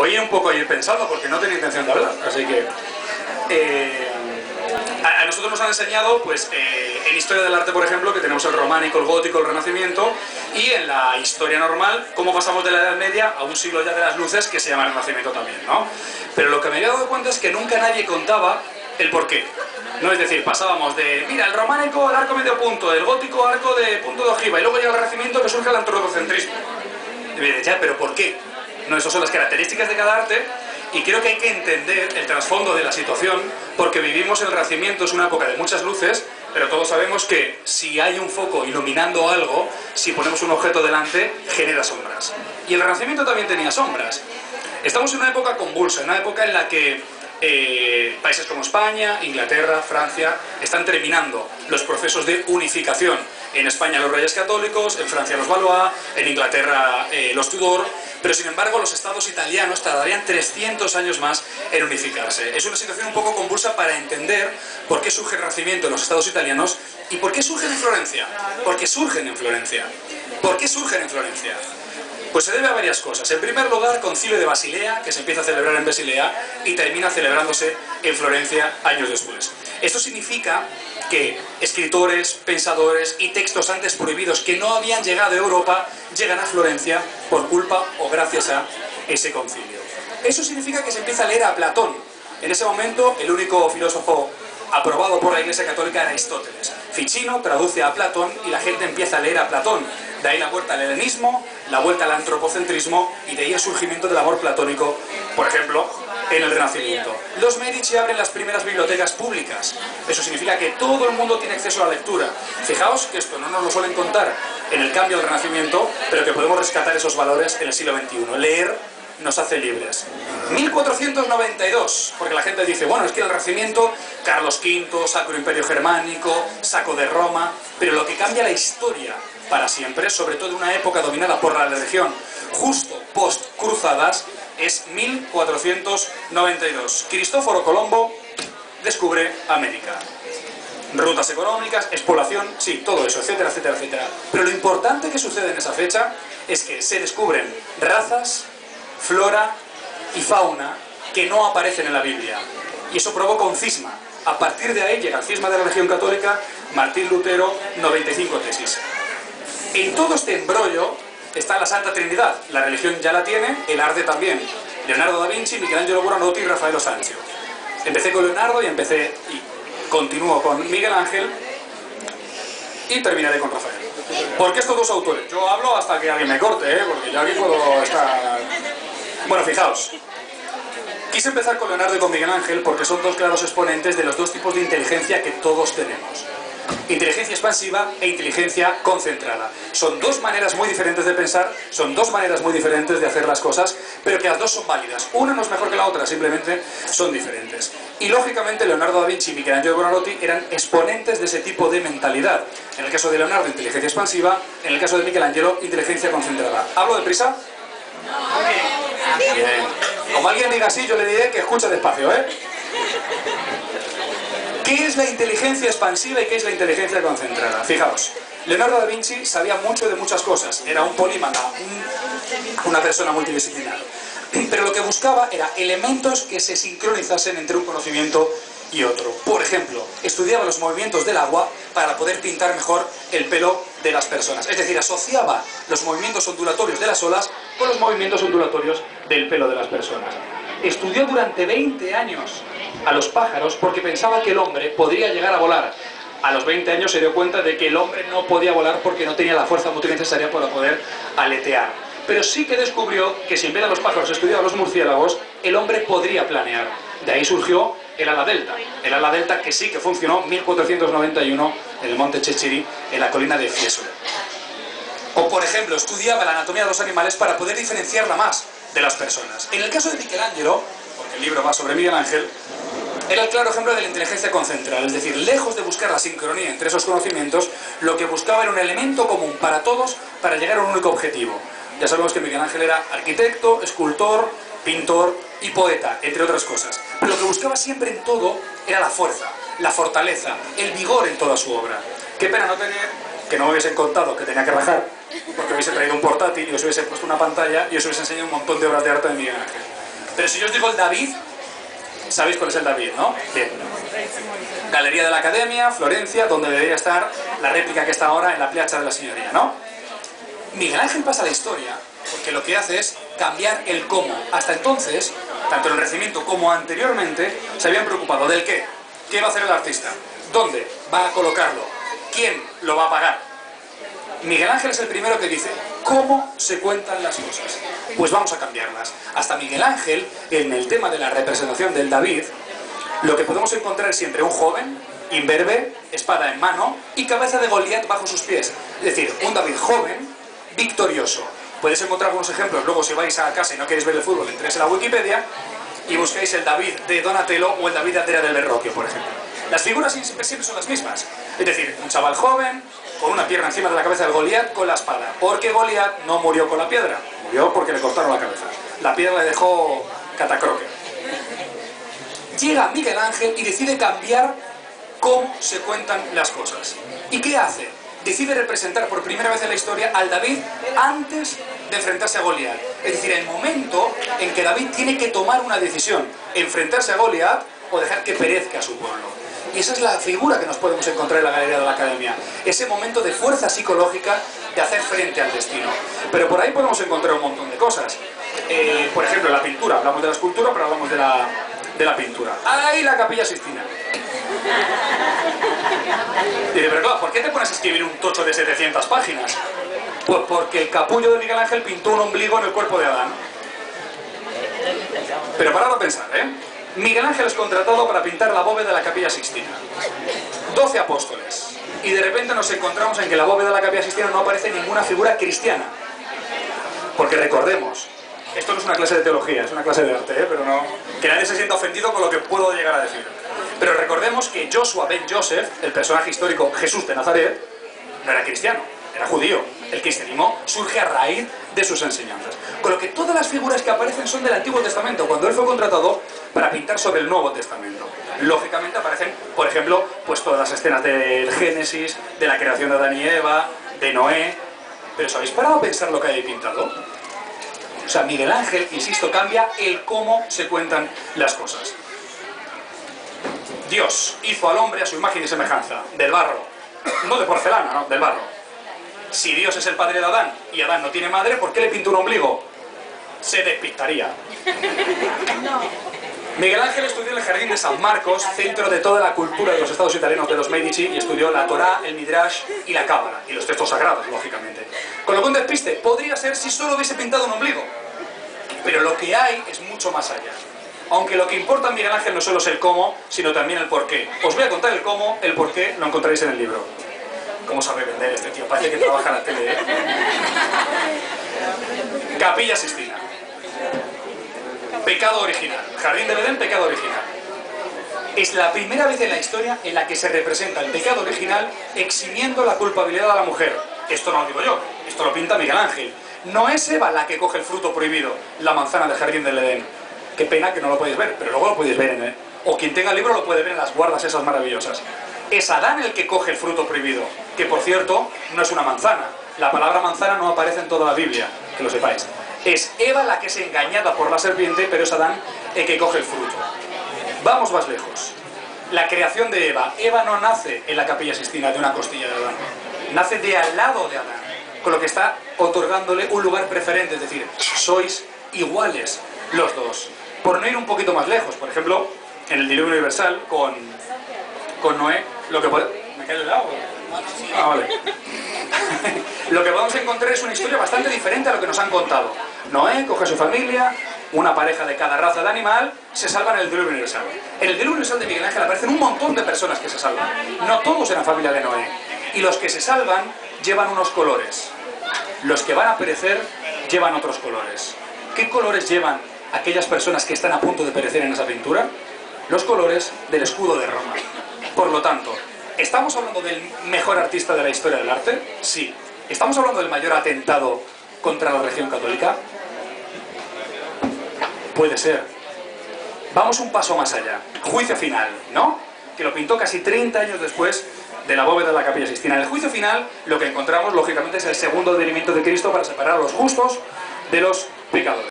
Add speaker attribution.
Speaker 1: voy un poco a ir pensando porque no tenía intención de hablar, así que a nosotros nos han enseñado, pues, en historia del arte, por ejemplo, que tenemos el románico, el gótico, el renacimiento, y en la historia normal, cómo pasamos de la Edad Media a un siglo ya de las luces que se llama Renacimiento también, ¿no? Pero lo que me he dado cuenta es que nunca nadie contaba el porqué. No, es decir, pasábamos de, mira, el románico al arco medio punto, el gótico arco de punto de ojiva, y luego llega el Renacimiento que surge el antropocentrismo. Y me dices, ya, pero ¿por qué? No, esas son las características de cada arte, y creo que hay que entender el trasfondo de la situación, porque vivimos el Renacimiento, es una época de muchas luces, pero todos sabemos que si hay un foco iluminando algo, si ponemos un objeto delante, genera sombras. Y el Renacimiento también tenía sombras. Estamos en una época convulsa, en una época en la que países como España, Inglaterra, Francia están terminando los procesos de unificación. En España los Reyes Católicos, en Francia los Valois, en Inglaterra los Tudor, pero sin embargo los estados italianos tardarían 300 años más en unificarse. Es una situación un poco convulsa para entender por qué surge el Renacimiento en los estados italianos y por qué surgen en Florencia. Porque surgen en Florencia. ¿Por qué surgen en Florencia? Pues se debe a varias cosas. En primer lugar, Concilio de Basilea, que se empieza a celebrar en Basilea y termina celebrándose en Florencia años después. Esto significa que escritores, pensadores y textos antes prohibidos que no habían llegado a Europa llegan a Florencia por culpa o gracias a ese concilio. Eso significa que se empieza a leer a Platón. En ese momento, el único filósofo aprobado por la Iglesia Católica era Aristóteles. Ficino traduce a Platón y la gente empieza a leer a Platón. De ahí la vuelta al helenismo, la vuelta al antropocentrismo y de ahí el surgimiento del amor platónico, por ejemplo, en el Renacimiento. Los Medici abren las primeras bibliotecas públicas. Eso significa que todo el mundo tiene acceso a la lectura. Fijaos que esto no nos lo suelen contar en el cambio del Renacimiento, pero que podemos rescatar esos valores en el siglo XXI. Leer nos hace libres. 1492, porque la gente dice, bueno, es que el Renacimiento, Carlos V, Sacro Imperio Germánico, saco de Roma, pero lo que cambia la historia para siempre, sobre todo en una época dominada por la religión, justo post-cruzadas, es 1492. Cristóforo Colombo descubre América. Rutas económicas, exploración, sí, todo eso, etcétera, etcétera, etcétera. Pero lo importante que sucede en esa fecha es que se descubren razas, flora y fauna que no aparecen en la Biblia. Y eso provoca un cisma. A partir de ahí llega el cisma de la religión católica, Martín Lutero, 95 tesis. En todo este embrollo está la Santa Trinidad. La religión ya la tiene, el arte también. Leonardo da Vinci, Michelangelo Buonarroti y Rafael Sanzio. Empecé con Leonardo y continúo con Miguel Ángel y terminaré con Rafael. ¿Por qué estos dos autores? Yo hablo hasta que alguien me corte, porque yo aquí puedo estar... Bueno, fijaos. Quise empezar con Leonardo y con Miguel Ángel porque son dos claros exponentes de los dos tipos de inteligencia que todos tenemos. Inteligencia expansiva e inteligencia concentrada. Son dos maneras muy diferentes de pensar, son dos maneras muy diferentes de hacer las cosas, pero que las dos son válidas. Una no es mejor que la otra, simplemente son diferentes. Y lógicamente Leonardo da Vinci y Michelangelo Buonarroti eran exponentes de ese tipo de mentalidad. En el caso de Leonardo, inteligencia expansiva, en el caso de Michelangelo, inteligencia concentrada. ¿Hablo deprisa? Bien. Como alguien diga así, yo le diré que escucha despacio, ¿eh? ¿Qué es la inteligencia expansiva y qué es la inteligencia concentrada? Fijaos, Leonardo da Vinci sabía mucho de muchas cosas, era un polímata, una persona multidisciplinar. Pero lo que buscaba era elementos que se sincronizasen entre un conocimiento y otro. Por ejemplo, estudiaba los movimientos del agua para poder pintar mejor el pelo de las personas. Es decir, asociaba los movimientos ondulatorios de las olas con los movimientos ondulatorios del pelo de las personas. Estudió durante 20 años a los pájaros porque pensaba que el hombre podría llegar a volar. A los 20 años se dio cuenta de que el hombre no podía volar porque no tenía la fuerza motriz necesaria para poder aletear. Pero sí que descubrió que si en vez de los pájaros estudiaba a los murciélagos, el hombre podría planear. De ahí surgió el ala delta. El ala delta que sí que funcionó en 1491 en el monte Cecchiri, en la colina de Fiesole. O por ejemplo, estudiaba la anatomía de los animales para poder diferenciarla más de las personas. En el caso de Michelangelo, porque el libro va sobre Miguel Ángel, era el claro ejemplo de la inteligencia concentrada, es decir, lejos de buscar la sincronía entre esos conocimientos, lo que buscaba era un elemento común para todos para llegar a un único objetivo. Ya sabemos que Miguel Ángel era arquitecto, escultor, pintor y poeta, entre otras cosas. Pero lo que buscaba siempre en todo era la fuerza, la fortaleza, el vigor en toda su obra. Qué pena no tener, que no me hubiesen contado que tenía que rajar, porque hubiese traído un portátil y os hubiese puesto una pantalla y os hubiese enseñado un montón de obras de arte de Miguel Ángel. Pero si yo os digo el David, sabéis cuál es el David, ¿no? Bien. Galería de la Academia, Florencia, donde debería estar la réplica que está ahora en la Piazza de la Signoria, ¿no? Miguel Ángel pasa a la historia porque lo que hace es cambiar el cómo. Hasta entonces, tanto en el Renacimiento como anteriormente, se habían preocupado del qué. ¿Qué va a hacer el artista? ¿Dónde va a colocarlo? ¿Quién lo va a pagar? Miguel Ángel es el primero que dice, ¿cómo se cuentan las cosas? Pues vamos a cambiarlas. Hasta Miguel Ángel, en el tema de la representación del David, lo que podemos encontrar es siempre un joven, imberbe, espada en mano y cabeza de Goliat bajo sus pies. Es decir, un David joven, victorioso. Podéis encontrar algunos ejemplos, luego si vais a casa y no queréis ver el fútbol, entréis en la Wikipedia y busquéis el David de Donatello o el David de Altera del Verrocchio, por ejemplo. Las figuras siempre son las mismas. Es decir, un chaval joven, con una pierna encima de la cabeza del Goliat, con la espada. Porque Goliat no murió con la piedra, murió porque le cortaron la cabeza. La piedra le dejó catacroque. Llega Miguel Ángel y decide cambiar cómo se cuentan las cosas. ¿Y qué hace? Decide representar por primera vez en la historia al David antes de enfrentarse a Goliat. Es decir, el momento en que David tiene que tomar una decisión, enfrentarse a Goliat o dejar que perezca a su pueblo. Y esa es la figura que nos podemos encontrar en la Galería de la Academia. Ese momento de fuerza psicológica de hacer frente al destino. Pero por ahí podemos encontrar un montón de cosas. Por ejemplo, la pintura. Hablamos de la escultura, pero hablamos de la pintura. Ahí la Capilla Sixtina. Dice, pero claro, ¿por qué te pones a escribir un tocho de 700 páginas? Pues porque el capullo de Miguel Ángel pintó un ombligo en el cuerpo de Adán. Pero parad a pensar, ¿eh? Miguel Ángel es contratado para pintar la bóveda de la Capilla Sixtina. 12 apóstoles. Y de repente nos encontramos en que la bóveda de la Capilla Sixtina no aparece ninguna figura cristiana. Porque recordemos, esto no es una clase de teología, es una clase de arte, pero no... Que nadie se sienta ofendido con lo que puedo llegar a decir. Pero recordemos que Joshua ben Joseph, el personaje histórico Jesús de Nazaret, no era cristiano, era judío. El cristianismo surge a raíz de sus enseñanzas. Con lo que todas las figuras que aparecen son del Antiguo Testamento, cuando él fue contratado para pintar sobre el Nuevo Testamento. Lógicamente aparecen, por ejemplo, pues todas las escenas del Génesis, de la creación de Adán y Eva, de Noé. Pero ¿os habéis parado a pensar lo que hay pintado? O sea, Miguel Ángel, insisto, cambia el cómo se cuentan las cosas. Dios hizo al hombre a su imagen y semejanza, del barro. No de porcelana, no, del barro. Si Dios es el padre de Adán y Adán no tiene madre, ¿por qué le pintó un ombligo? Se despistaría. Miguel Ángel estudió en el Jardín de San Marcos, centro de toda la cultura de los estados italianos de los Medici, y estudió la Torá, el Midrash y la Cábala, y los textos sagrados, lógicamente. Con lo que un despiste podría ser si solo hubiese pintado un ombligo. Pero lo que hay es mucho más allá. Aunque lo que importa a Miguel Ángel no solo es el cómo, sino también el porqué. Os voy a contar el cómo, el porqué, lo encontraréis en el libro. ¿Cómo sabe vender este tío? Parece que trabaja en la tele, ¿eh? Capilla Sixtina. Pecado original. Jardín del Edén, pecado original. Es la primera vez en la historia en la que se representa el pecado original eximiendo la culpabilidad a la mujer. Esto no lo digo yo, esto lo pinta Miguel Ángel. No es Eva la que coge el fruto prohibido, la manzana del Jardín del Edén. Qué pena que no lo podéis ver, pero luego lo podéis ver en él. O quien tenga el libro lo puede ver en las guardas esas maravillosas. Es Adán el que coge el fruto prohibido, que por cierto no es una manzana. La palabra manzana no aparece en toda la Biblia, que lo sepáis. Es Eva la que es engañada por la serpiente, pero es Adán el que coge el fruto. Vamos más lejos. La creación de Eva. Eva no nace en la Capilla Sixtina de una costilla de Adán. Nace de al lado de Adán, con lo que está otorgándole un lugar preferente, es decir, sois iguales los dos. Por no ir un poquito más lejos, por ejemplo, en el diluvio universal con Noé, lo que puede... ¿Me cae el helado? Ah, vale. Lo que vamos a encontrar es una historia bastante diferente a lo que nos han contado. Noé coge a su familia, una pareja de cada raza de animal, se salvan en el diluvio universal. En el diluvio universal de Miguel Ángel aparecen un montón de personas que se salvan. No todos eran familia de Noé. Y los que se salvan llevan unos colores. Los que van a perecer llevan otros colores. ¿Qué colores llevan aquellas personas que están a punto de perecer en esa pintura? Los colores del escudo de Roma. Por lo tanto, ¿estamos hablando del mejor artista de la historia del arte? Sí. ¿Estamos hablando del mayor atentado contra la religión católica? Puede ser. Vamos un paso más allá. Juicio final, ¿no? Que lo pintó casi 30 años después de la bóveda de la Capilla Sixtina. En el juicio final, lo que encontramos, lógicamente, es el segundo advenimiento de Cristo para separar a los justos de los pecadores.